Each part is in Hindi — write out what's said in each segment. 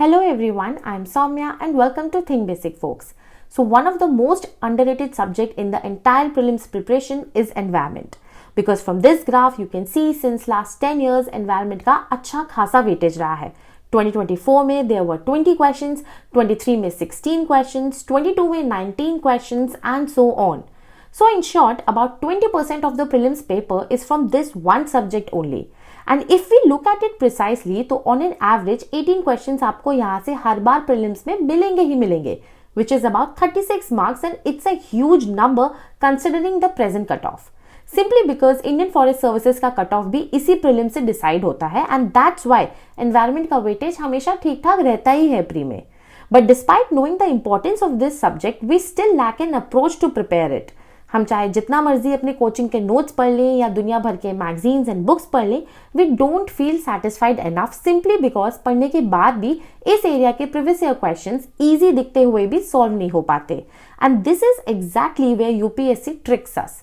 Hello everyone, I am Soumya and welcome to Think Basic folks. So one of the most underrated subject in the entire prelims preparation is environment. Because from this graph you can see since last 10 years environment का अच्छा खासा weightage रहा है. 2024 में there were 20 questions, 23 में 16 questions, 22 में 19 questions and so on. So in short, about 20% of the prelims paper is from this one subject only. And if we look at it precisely, तो on an average 18 questions आपको यहाँ से हर बार prelims में मिलेंगे ही मिलेंगे, which is about 36 marks and it's a huge number considering the present cutoff. Simply because Indian Forest Services का cutoff भी इसी prelims से decide होता है and that's why environment का weightage हमेशा ठीक ठाक रहता ही है pre में. But despite knowing the importance of this subject, we still lack an approach to prepare it. हम चाहे जितना मर्जी अपने कोचिंग के नोट्स पढ़ लें या दुनिया भर के मैगजीन्स एंड बुक्स पढ़ लें, we don't feel satisfied enough simply because पढ़ने के बाद भी इस एरिया के प्रीवियस ईयर क्वेश्चंस इजी दिखते हुए भी सॉल्व नहीं हो पाते. And this is exactly where UPSC tricks us.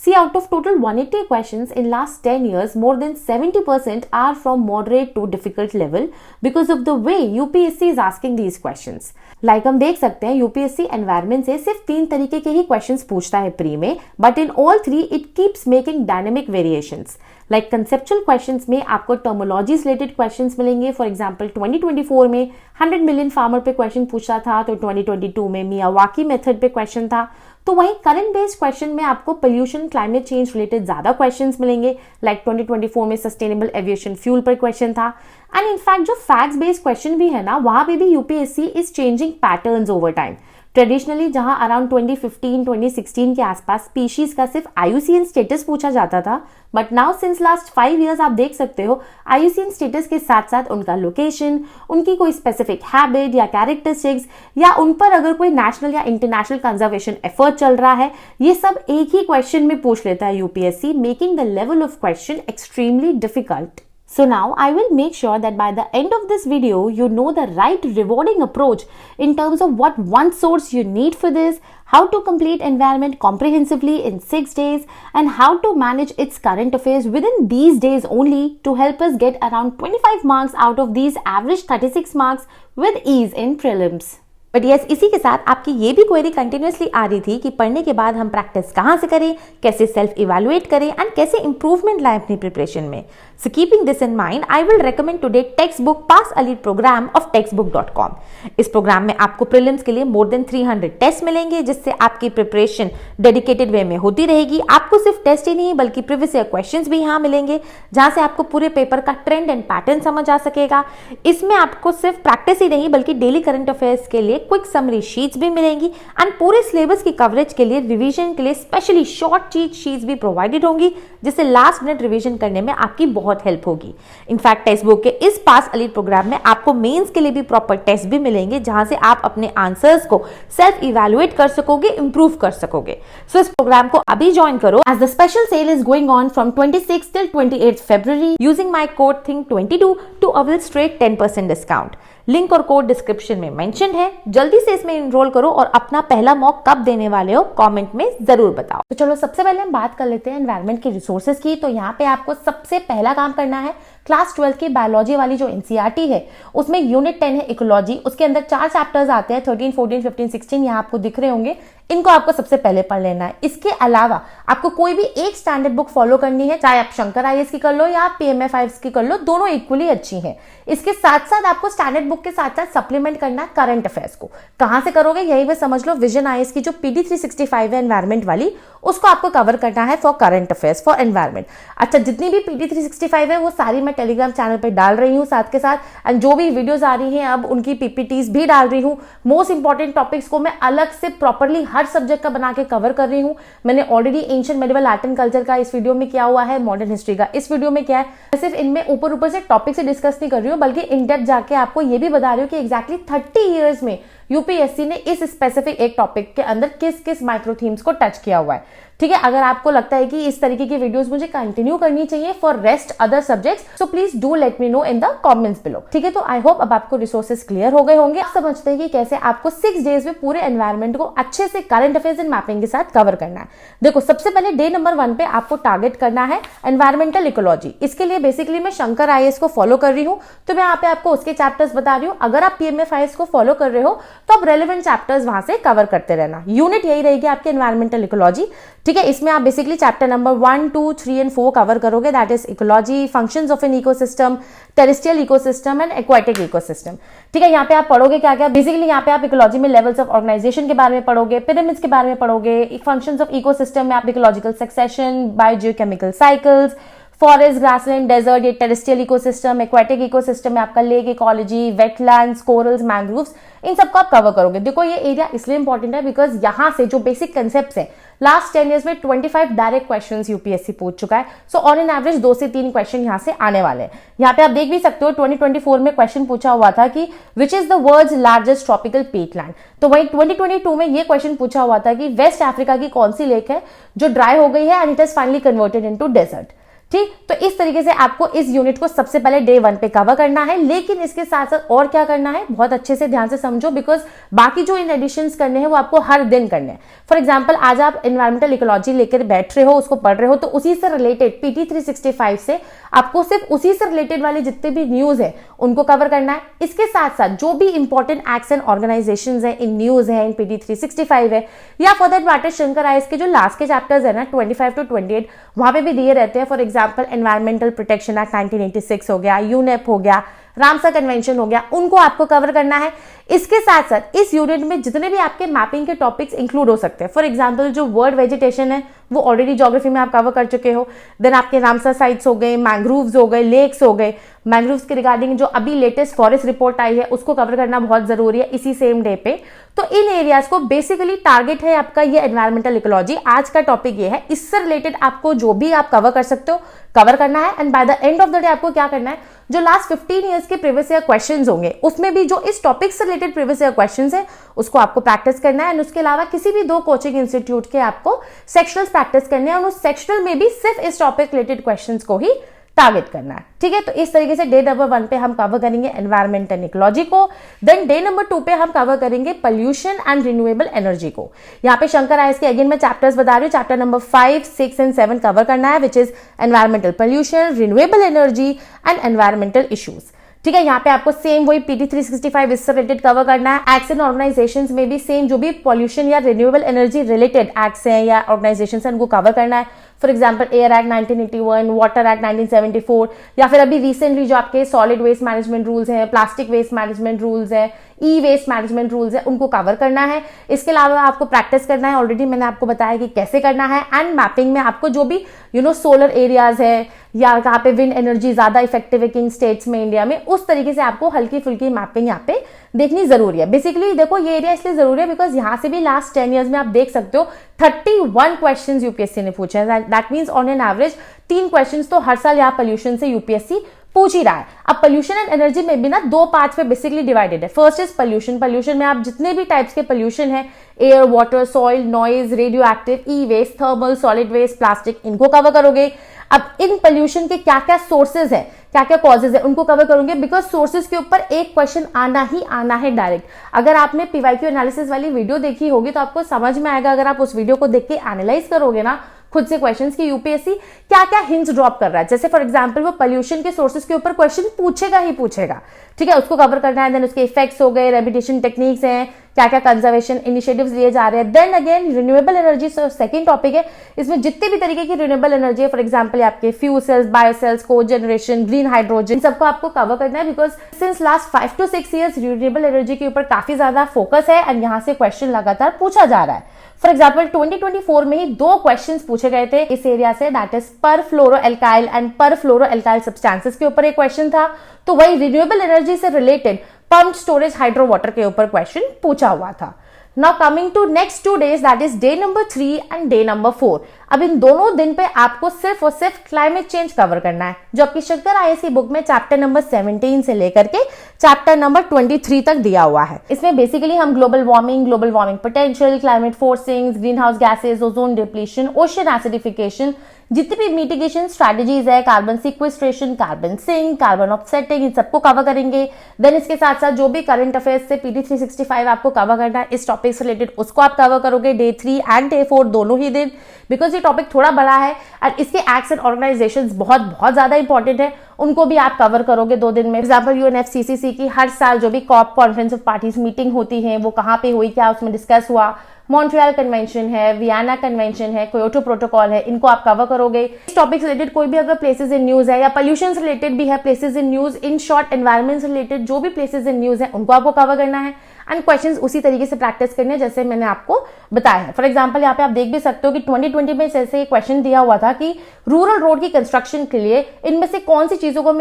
See, out of total 180 questions in last 10 years, more than 70% are from moderate to difficult level because of the way UPSC is asking these questions. Like हम देख सकते हैं UPSC environment से सिर्फ 3 तरीके के ही questions पूछता है pre में, but in all 3 it keeps making dynamic variations. Like conceptual questions में आपको terminology related questions मिलेंगे. For example, 2024 में 100 million farmer पे question पूछा था, तो 2022 में Miyawaki method पे question था. तो वहीं करंट बेस्ड क्वेश्चन में आपको पोल्यूशन क्लाइमेट चेंज रिलेटेड ज्यादा क्वेश्चंस मिलेंगे. लाइक 2024 में सस्टेनेबल एविएशन फ्यूल पर क्वेश्चन था. एंड इनफैक्ट जो फैक्ट्स बेस्ड क्वेश्चन भी है ना, वहां पे भी UPSC is changing patterns over time. Traditionally जहां अराउंड 2015-2016 के आसपास स्पीशीज का सिर्फ आईयूसीएन स्टेटस पूछा जाता था, but now since last 5 years आप देख सकते हो आईयूसीएन स्टेटस के साथ साथ उनका लोकेशन, उनकी कोई स्पेसिफिक हैबिट या कैरेक्टरिस्टिक्स, या उन पर अगर कोई नेशनल या इंटरनेशनल कंजर्वेशन एफर्ट चल रहा है, ये सब एक ही क्वेश्चन में पूछ लेता है UPSC, making the level of question extremely difficult. So now I will make sure that by the end of this video, you know the right rewarding approach in terms of what one source you need for this, how to complete environment comprehensively in 6 days, and how to manage its current affairs within these days only to help us get around 25 marks out of these average 36 marks with ease in prelims. But yes, इसी के साथ आपकी ये भी क्वेरी कंटिन्यूसली आ रही थी कि पढ़ने के बाद हम प्रैक्टिस कहाँ से करें, कैसे सेल्फ इवैल्यूएट करें एंड कैसे इंप्रूवमेंट लाएं अपनी प्रिपरेशन में. So keeping this in mind, I will recommend today text book pass elite program of textbook.com. इस प्रोग्राम में आपको प्रीलिम्स के लिए मोर देन 300 टेस्ट मिलेंगे, जिससे आपकी प्रिपरेशन डेडिकेटेड वे में होती रहेगी. आपको सिर्फ टेस्ट ही नहीं बल्कि प्रीवियस ईयर क्वेश्चंस भी यहाँ मिलेंगे, जहां से आपको पूरे पेपर का ट्रेंड एंड पैटर्न समझ आ सकेगा. इसमें आपको सिर्फ प्रैक्टिस ही नहीं बल्कि डेली करंट अफेयर्स के लिए क्विक समरी शीट्स भी मिलेंगी एंड पूरे सिलेबस की कवरेज के लिए रिवीजन के लिए स्पेशली शॉर्ट चीट शीट्स भी प्रोवाइडेड होंगी, जिससे लास्ट मिनट रिवीजन करने में आपकी बहुत हेल्प होगी. इनफैक्ट टेक्स्ट बुक के इस पास एलीट प्रोग्राम में आपको मेंस के लिए भी प्रॉपर टेस्ट भी मिलेंगे, जहां से आप अपने आंसर्स को सेल्फ इवैल्यूएट कर सकोगे, इंप्रूव कर सकोगे. सो इस प्रोग्राम को अभी ज्वाइन करो, as the special sale is going on from 26 till 28 February using my code थिंक22 to avail straight 10% discount. Link और कोड डिस्क्रिप्शन में मेंशन है. जल्दी से इसमें एनरोल करो और अपना पहला मॉक कब देने वाले हो कमेंट में जरूर बताओ. तो चलो सबसे पहले हम बात कर लेते हैं एनवायरनमेंट के रिसोर्सेज की. तो यहाँ पे आपको सबसे पहला काम करना है, क्लास 12 की बायोलॉजी वाली जो एनसीईआरटी है उसमें यूनिट 10 है इकोलॉजी. उसके अंदर 4 चैप्टर्स आते हैं, 13, 14, 15, 16 यहाँ आपको दिख रहे होंगे. इनको आपको सबसे पहले पढ़ लेना है. इसके अलावा आपको कोई भी एक स्टैंडर्ड बुक फॉलो करनी है, चाहे आप शंकर आईएएस की कर लो या आप पीएमएफ की कर लो, दोनों इक्वली अच्छी हैं. इसके साथ साथ आपको स्टैंडर्ड बुक के साथ साथ सप्लीमेंट करना है करंट अफेयर्स को. कहां से करोगे, यही पे समझ लो विजन आईएएस की जो पीडी 365 है एनवायरमेंट वाली, उसको आपको कवर करना है for current affairs for environment. अच्छा, जितनी भी पीडी 365 है वो सारी मैं टेलीग्राम चैनल पे डाल रही हूँ साथ के साथ, एंड जो भी वीडियोस आ रही हैं अब उनकी पीपीटीज भी डाल रही हूँ. मोस्ट इंपॉर्टेंट टॉपिक्स को मैं अलग से प्रॉपरली हर सब्जेक्ट का बना के कवर कर रही हूँ. मैंने already ancient medieval art and culture का इस वीडियो में किया हुआ है, मॉडर्न हिस्ट्री का इस वीडियो में क्या है. मैं सिर्फ इनमें ऊपर से टॉपिक से डिस्कस नहीं कर रही हूँ, बल्कि इन डेप्थ जाके आपको ये भी बता रही हूँ कि एग्जैक्टली 30 ईयर्स में यूपीएससी ने इस स्पेसिफिक एक टॉपिक के अंदर किस किस माइक्रो थीम्स को टच किया हुआ है. ठीक है, अगर आपको लगता है कि इस तरीके की वीडियोस मुझे कंटिन्यू करनी चाहिए for rest other subjects, so please do let me know in the comments below. ठीक है, तो आई होप अब आपको रिसोर्सेज क्लियर हो गए होंगे, आप समझते हैं कि कैसे आपको 6 डेज में पूरे एनवायरमेंट को अच्छे से करंट अफेयर्स एंड मैपिंग के साथ कवर करना है। देखो, सबसे पहले डे नंबर 1 पे आपको टारगेट करना है एनवायरमेंटल इकोलॉजी। इसके लिए बेसिकली मैं शंकर IAS को फॉलो कर रही हूँ, तो मैं यहाँ पे आपको उसके चैप्टर्स बता रही हूँ। अगर आप PMFIS को फॉलो कर रहे हो तो आप रेलेवेंट चैप्टर्स वहां से कवर करते रहना। यूनिट यही रहेगी आपकी एनवायरमेंटल इकोलॉजी। ठीक है, इसमें आप basically chapter number 1, 2, 3 and 4 cover करोगे, that is ecology, functions of an ecosystem, terrestrial ecosystem and aquatic ecosystem. ठीक है, यहाँ पे आप पढ़ोगे क्या क्या, बेसिकली यहाँ पे आप इकोलॉजी में लेवल्स ऑफ ऑर्गेनाइजेशन के बारे में पढ़ोगे, पिरामिड्स के बारे में पढ़ोगे, फंक्शंस ऑफ इकोसिस्टम में आप ecological succession, biogeochemical cycles, forest, grassland, desert, ये टेरेस्ट्रियल इकोसिस्टम, एक्वाटिक इकोसिस्टम में आपका lake ecology, wetlands, corals, mangroves, इन सबको आप कवर करोगे। देखो, ये एरिया इसलिए इंपॉर्टेंट है बिकॉज यहाँ से जो बेसिक कंसेप्ट्स है लास्ट 10 ईयर्स में 25 डायरेक्ट क्वेश्चंस यूपीएससी पूछ चुका है। सो ऑन एन एवरेज 2 से 3 क्वेश्चन यहाँ से आने वाले हैं। यहाँ पे आप देख भी सकते हो 2024 में क्वेश्चन पूछा हुआ था कि which is the world's largest tropical peatland, तो वही 2022 में ये क्वेश्चन पूछा हुआ था कि वेस्ट अफ्रीका की कौन सी लेक है जो ड्राई हो गई है and it is finally converted into desert. ठीक, तो इस तरीके से आपको इस यूनिट को सबसे पहले डे 1 पे कवर करना है, लेकिन इसके साथ साथ और क्या करना है बहुत अच्छे से ध्यान से समझो, बिकॉज बाकी जो इन एडिशंस करने हैं वो आपको हर दिन करने हैं। फॉर एग्जांपल, आज आप एनवायरमेंटल इकोलॉजी लेकर बैठ रहे हो, उसको पढ़ रहे हो, तो उसी से रिलेटेड PT 365 से आपको सिर्फ उसी से रिलेटेड वाले जितने भी न्यूज है उनको कवर करना है। इसके साथ साथ जो भी इंपॉर्टेंट एक्ट्स एंड ऑर्गेनाइजेशंस है इन न्यूज है, इन PT 365 है, या for that matter Shankar IAS के जो लास्ट के चैप्टर्स है ना 25 to 28, वहां पे भी दिए रहते हैं। For example, environmental protection act 1986 हो गया, यूनेप हो गया, रामसर कन्वेंशन हो गया, उनको आपको कवर करना है। इसके साथ साथ इस यूनिट में जितने भी आपके मैपिंग के टॉपिक्स इंक्लूड हो सकते हैं, फॉर एग्जांपल जो वर्ल्ड वेजिटेशन है वो ऑलरेडी ज्योग्राफी में आप कवर कर चुके हो। देन आपके रामसर साइट्स हो गए, मैंग्रोव्स हो गए, लेक्स हो गए, मैंग्रोव्स के रिगार्डिंग जो अभी लेटेस्ट फॉरेस्ट रिपोर्ट आई है उसको कवर करना बहुत जरूरी है इसी सेम डे पे। तो इन एरियाज को बेसिकली टारगेट है आपका ये एनवायरमेंटल इकोलॉजी। आज का टॉपिक ये है, इससे रिलेटेड आपको जो भी आप कवर कर सकते हो कवर करना है। And by the end of the day आपको क्या करना है, जो लास्ट 15 ईयर्स के प्रीवियस ईयर क्वेश्चंस होंगे उसमें भी जो इस टॉपिक से रिलेटेड प्रीवियस ईयर क्वेश्चंस है उसको आपको प्रैक्टिस करना है। एंड उसके अलावा किसी भी 2 कोचिंग इंस्टीट्यूट के आपको सेक्शनल्स प्रैक्टिस करने हैं और उस सेक्शनल में भी सिर्फ इस टॉपिक रिलेटेड क्वेश्चंस को ही टारगेट करना है। ठीक है, तो इस तरीके से डे नंबर 1 पे हम कवर करेंगे एनवायरमेंट एंड इकोलॉजी को। देन डे नंबर 2 पे हम कवर करेंगे पोल्यूशन एंड रिन्यूएबल एनर्जी को। यहाँ पे शंकर IAS के अगेन मैं चैप्टर्स बता रही हूँ, चैप्टर नंबर 5, 6 एंड 7 कवर करना है, which is environmental pollution, renewable energy and environmental issues. ठीक है, यहाँ पे आपको सेम वही PT 365 इससे रिलेटेड कवर करना है। एक्ट्स एंड ऑर्गेनाइजेशंस में भी सेम जो भी पॉल्यूशन या रिन्यूएबल एनर्जी रिलेटेड एक्ट्स हैं या ऑर्गेनाइजेशंस हैं उनको कवर करना है। For example, air act 1981, water act 1974, या फिर अभी रिसेंटली जो आपके सॉलिड वेस्ट मैनेजमेंट रूल्स हैं, प्लास्टिक वेस्ट मैनेजमेंट रूल्स हैं, ई वेस्ट मैनेजमेंट रूल्स है, उनको कवर करना है। इसके अलावा आपको प्रैक्टिस करना है, ऑलरेडी मैंने आपको बताया कि कैसे करना है। एंड मैपिंग में आपको जो भी सोलर एरियाज है या कहाँ पे विंड एनर्जी ज्यादा इफेक्टिव है किन स्टेट्स में इंडिया में, उस तरीके से आपको हल्की फुल्की मैपिंग यहाँ पे देखनी जरूरी है। बेसिकली देखो, ये एरिया इसलिए जरूरी है बिकॉज यहाँ से भी लास्ट 10 ईयर्स में आप देख सकते हो 31 क्वेश्चन यूपीएससी ने पूछे हैं। That means on an average 3 question तो हर साल यहाँ पोल्यूशन से यूपीएससी पूछ ही रहा है। अब पोल्यूशन एंड एनर्जी में भी ना 2 पार्ट्स पे बेसिकली डिवाइडेड है। First is pollution. पोल्यूशन में आप जितने भी टाइप्स के पोल्यूशन है, air, water, soil, noise, radioactive, e waste, thermal, solid waste, plastic, इनको कवर करोगे। अब इन पोल्यूशन के क्या क्या सोर्सेज है, क्या क्या कॉजेज है, उनको कवर करोगे बिकॉज सोर्सेज के ऊपर एक क्वेश्चन आना ही आना है डायरेक्ट। अगर आपने पीवाईक्यू एनालिसिस वाली वीडियो देखी होगी तो आपको समझ में आएगा, अगर आप उस वीडियो को देख के एनालाइज करोगे ना खुद से क्वेश्चंस की यूपीएससी क्या क्या हिंट्स ड्रॉप कर रहा है। जैसे फॉर एग्जांपल वो पोल्यूशन के सोर्सेज के ऊपर क्वेश्चन पूछेगा ही पूछेगा, ठीक है, उसको कवर करना है। देन उसके इफेक्ट्स हो गए, रेमिडिएशन टेक्निक्स हैं, क्या क्या कंजर्वेशन इनिशिएटिव्स लिए जा रहे हैं। Then again renewable energy second topic है। इसमें जितने भी तरीके की रिन्यूएबल एनर्जी है, फॉर एग्जांपल आपके fuel cells, bio cells, cogeneration, green hydrogen, सबको आपको कवर करना है because since last 5 to 6 years renewable energy के ऊपर काफी ज्यादा फोकस है एंड यहाँ से क्वेश्चन लगातार पूछा जा रहा है। फॉर एग्जाम्पल 2024 में ही 2 क्वेश्चन पूछे गए थे इस एरिया से, दैट इज पर फ्लोरो एल्काइल एंड पर फ्लोरो एल्काइल सब्सटेंसेस के ऊपर एक क्वेश्चन था। तो वही रिन्यूएबल एनर्जी से related pumped storage hydro water के ऊपर क्वेश्चन पूछा हुआ था। Now coming to next 2 days, that is day number 3 and day number 4। अब इन दोनों दिन पे आपको सिर्फ और सिर्फ क्लाइमेट चेंज कवर करना है, जो आपकी शंकर आईएएस बुक में चैप्टर नंबर 17 से लेकर के चैप्टर नंबर 23 तक दिया हुआ है। इसमें बेसिकली हम global warming potential, climate forcings, greenhouse gases, ozone depletion, ocean acidification, जितनी भी मिटिगेशन स्ट्रेटेजीज है, carbon sequestration, carbon sink, carbon offsetting, इन सबको कवर करेंगे। देन इसके साथ साथ जो भी करंट अफेयर्स से पीडी 365 आपको कवर करना है इस टॉपिक से रिलेटेड, उसको आप कवर करोगे डे 3 एंड डे 4 दोनों ही दिन, बिकॉज ये टॉपिक थोड़ा बड़ा है और इसके एक्ट्स एंड ऑर्गेनाइजेशंस बहुत ज्यादा इंपॉर्टेंट है, उनको भी आप कवर करोगे 2 दिन में। एग्जाम्पल यूएनएफसीसीसी की हर साल जो भी COP conference of parties meeting होती है वो कहाँ पे हुई, क्या उसमें डिस्कस हुआ, मॉन्ट्रियल कन्वेंशन है, वियना कन्वेंशन है, क्योटो प्रोटोकॉल है, इनको आप कवर करोगे। इस टॉपिक से रिलेटेड कोई भी अगर प्लेसेस इन न्यूज है या पोल्यूशन से रिलेटेड भी है places in news, in short environment से रिलेटेड जो भी प्लेसेस इन न्यूज है उनको आपको कवर करना है एंड क्वेश्चंस उसी तरीके से प्रैक्टिस करने जैसे मैंने आपको बताया है। फॉर एग्जांपल यहाँ पे आप देख भी सकते हो कि 2020 में जैसे क्वेश्चन दिया हुआ था कि रूरल रोड की कंस्ट्रक्शन के लिए इनमें से कौन सी चीजों को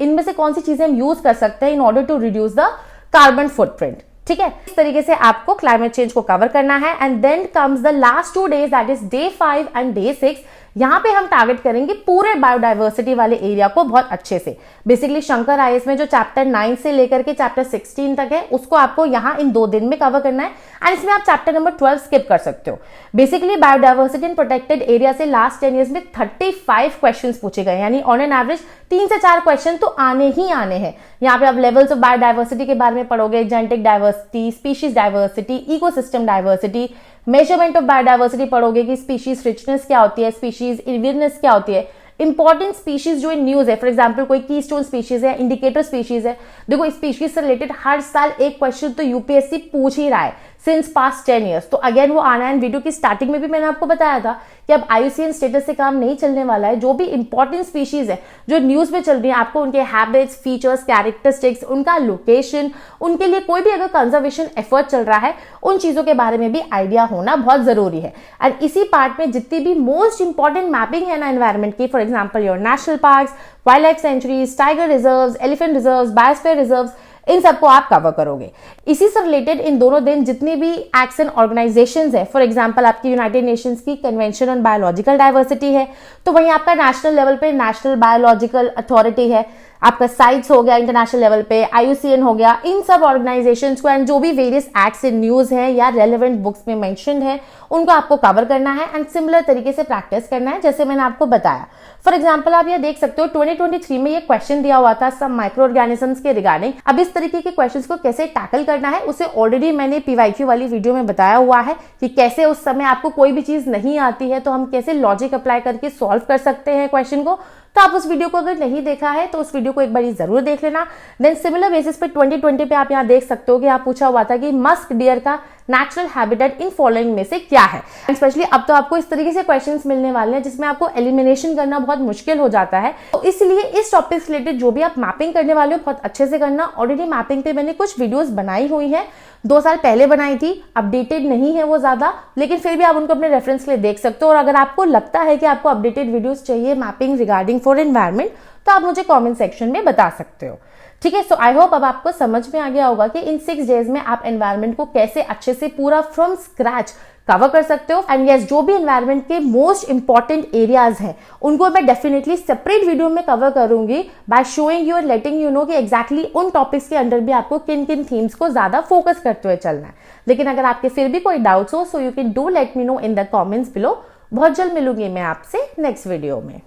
इनमें से कौन सी चीजें हम यूज कर सकते हैं in order to reduce the carbon footprint. ठीक है, इस तरीके से आपको क्लाइमेट चेंज को कवर करना है। And then comes the last 2 days, that is day 5 and day 6। यहाँ पे हम टारगेट करेंगे पूरे बायोडाइवर्सिटी वाले एरिया को बहुत अच्छे से। बेसिकली शंकर आईएएस में जो चैप्टर 9 से लेकर के चैप्टर 16 तक है उसको आपको यहाँ इन 2 दिन में कवर करना है एंड इसमें आप चैप्टर नंबर 12 स्किप कर सकते हो। बेसिकली बायोडाइवर्सिटी इन प्रोटेक्टेड एरिया से लास्ट 10 years में 35 क्वेश्चन पूछे गए, यानी ऑन एन एवरेज 3 से 4 क्वेश्चन तो आने ही आने हैं। यहाँ पे आप लेवल्स ऑफ बायोडाइवर्सिटी के बारे में पढ़ोगे, genetic diversity, species diversity, ecosystem diversity, measurement of biodiversity पढ़ोगे कि स्पीशीज रिचनेस क्या होती है, स्पीशीज इवियरनेस क्या होती है, इंपॉर्टेंट स्पीशीज जो इन न्यूज है, फॉर एग्जांपल कोई कीस्टोन स्पीशीज है, इंडिकेटर स्पीशीज है। देखो इस स्पीशीज से रिलेटेड हर साल एक क्वेश्चन तो यूपीएससी पूछ ही रहा है सिंस पास्ट 10 years। तो अगेन वो आना है, वीडियो की स्टार्टिंग में भी मैंने आपको बताया था कि अब IUCN स्टेटस से काम नहीं चलने वाला है। जो भी इंपॉर्टेंट स्पीशीज है जो न्यूज में चल रही है, आपको उनके हैबिट्स, फीचर्स, कैरेक्टरिस्टिक्स, उनका लोकेशन, उनके लिए कोई भी अगर कंजर्वेशन एफर्ट चल रहा है, उन चीजों के बारे में भी आइडिया होना बहुत जरूरी है। एंड इसी पार्ट में जितनी भी मोस्ट इंपॉर्टेंट मैपिंग है ना एनवायरमेंट की, for example your national parks, wildlife sanctuaries, tiger reserves, elephant reserves, biosphere reserves, इन सबको आप कवर करोगे। इसी से रिलेटेड इन दोनों दिन जितनी भी एक्ट्स एंड ऑर्गेनाइजेशंस है, फॉर एग्जांपल आपकी यूनाइटेड नेशंस की कन्वेंशन ऑन बायोलॉजिकल डाइवर्सिटी है, तो वहीं आपका नेशनल लेवल पे नेशनल बायोलॉजिकल अथॉरिटी है, आपका साइट्स हो गया इंटरनेशनल लेवल पे, IUCN हो गया, इन सब ऑर्गेनाइजेशंस को एंड जो भी वेरियस एक्ट्स इन न्यूज है या रेलेवेंट बुक्स में मेंशन्ड है उनको आपको कवर करना है एंड सिमिलर तरीके से प्रैक्टिस करना है जैसे मैंने आपको बताया। फॉर एग्जाम्पल आप ये देख सकते हो 2023 में ये क्वेश्चन दिया हुआ था सब माइक्रो ऑर्गेनिजम्स के रिगार्डिंग। अब इस तरीके के क्वेश्चंस को कैसे टैकल करना है उसे ऑलरेडी मैंने PYQ वाली वीडियो में बताया हुआ है कि कैसे उस समय आपको कोई भी चीज नहीं आती है तो हम कैसे लॉजिक अप्लाई करके सॉल्व कर सकते हैं क्वेश्चन को। तो आप उस वीडियो को अगर नहीं देखा है तो उस वीडियो को एक बार जरूर देख लेना। देन सिमिलर बेसिस पे 2020 पे आप यहाँ देख सकते हो कि आप पूछा हुआ था कि मस्क डियर का नेचुरल हैबिटेट इन फॉलोइंग में से क्या है। स्पेशली अब तो आपको इस तरीके से क्वेश्चंस मिलने वाले हैं जिसमें आपको एलिमिनेशन करना बहुत मुश्किल हो जाता है। तो इसलिए इस टॉपिक से रिलेटेड जो भी आप मैपिंग करने वाले हो बहुत अच्छे से करना। ऑलरेडी मैपिंग पे मैंने कुछ वीडियोस बनाई हुई है, 2 साल पहले बनाई थी, अपडेटेड नहीं है वो ज्यादा, लेकिन फिर भी आप उनको अपने रेफरेंस के लिए देख सकते हो। और अगर आपको लगता है कि आपको अपडेटेड वीडियोस चाहिए मैपिंग रिगार्डिंग फॉर एनवायरमेंट तो आप मुझे कमेंट सेक्शन में बता सकते हो। ठीक है, सो आई होप अब आपको समझ में आ गया होगा कि इन 6 डेज में आप एनवायरनमेंट को कैसे अच्छे से पूरा फ्रॉम स्क्रैच कवर कर सकते हो। एंड यस, जो भी एनवायरनमेंट के मोस्ट इंपॉर्टेंट एरियाज हैं उनको मैं डेफिनेटली सेपरेट वीडियो में कवर करूंगी बाय शोइंग यू और लेटिंग यू नो कि एग्जैक्टली उन टॉपिक्स के अंदर भी आपको किन किन थीम्स को ज्यादा फोकस करते हुए चलना है। लेकिन अगर आपके फिर भी कोई डाउट्स हो so you can do let me know in the comments below. बहुत जल्द मिलूंगी मैं आपसे नेक्स्ट वीडियो में।